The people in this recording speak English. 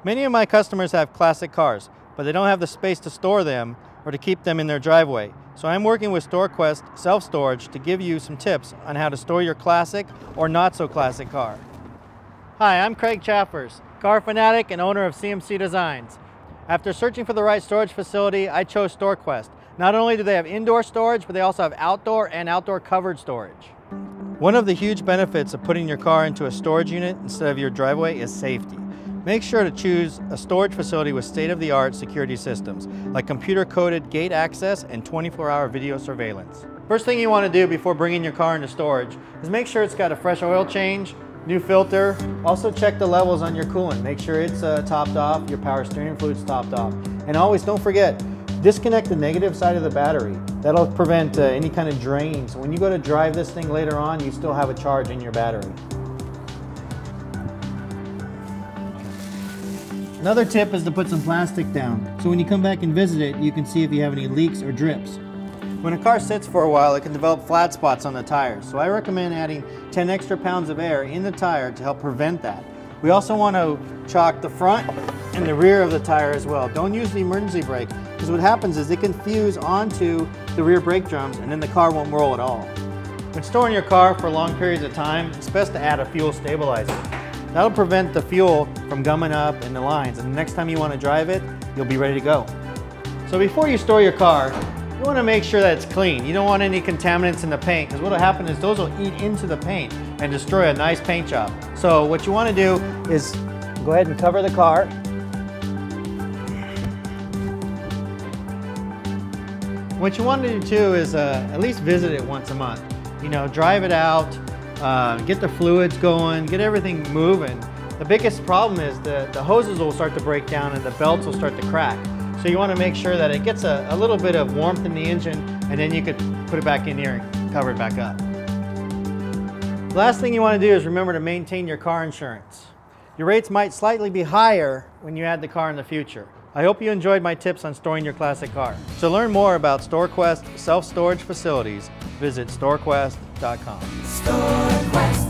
Many of my customers have classic cars, but they don't have the space to store them or to keep them in their driveway. So I'm working with StoreQuest Self-Storage to give you some tips on how to store your classic or not so classic car. Hi, I'm Craig Chaffers, car fanatic and owner of CMC Designs. After searching for the right storage facility, I chose StoreQuest. Not only do they have indoor storage, but they also have outdoor and outdoor covered storage. One of the huge benefits of putting your car into a storage unit instead of your driveway is safety. Make sure to choose a storage facility with state-of-the-art security systems, like computer-coded gate access and 24-hour video surveillance. First thing you want to do before bringing your car into storage is make sure it's got a fresh oil change, new filter. Also check the levels on your coolant. Make sure it's topped off, your power steering fluid's topped off. And always, don't forget, disconnect the negative side of the battery. That'll prevent any kind of drain. So when you go to drive this thing later on, you still have a charge in your battery. Another tip is to put some plastic down, so when you come back and visit it, you can see if you have any leaks or drips. When a car sits for a while, it can develop flat spots on the tires, so I recommend adding 10 extra pounds of air in the tire to help prevent that. We also want to chock the front and the rear of the tire as well. Don't use the emergency brake, because what happens is it can fuse onto the rear brake drums and then the car won't roll at all. When storing your car for long periods of time, it's best to add a fuel stabilizer. That'll prevent the fuel from gumming up in the lines, and the next time you want to drive it, you'll be ready to go. So before you store your car, you want to make sure that it's clean. You don't want any contaminants in the paint, because what will happen is those will eat into the paint and destroy a nice paint job. So what you want to do is go ahead and cover the car. What you want to do too is at least visit it once a month. You know, drive it out, get the fluids going, get everything moving. The biggest problem is the hoses will start to break down and the belts will start to crack. So you want to make sure that it gets a little bit of warmth in the engine, and then you could put it back in here and cover it back up. The last thing you want to do is remember to maintain your car insurance. Your rates might slightly be higher when you add the car in the future. I hope you enjoyed my tips on storing your classic car. To learn more about StoreQuest self-storage facilities, visit storequest.com. StoreQuest.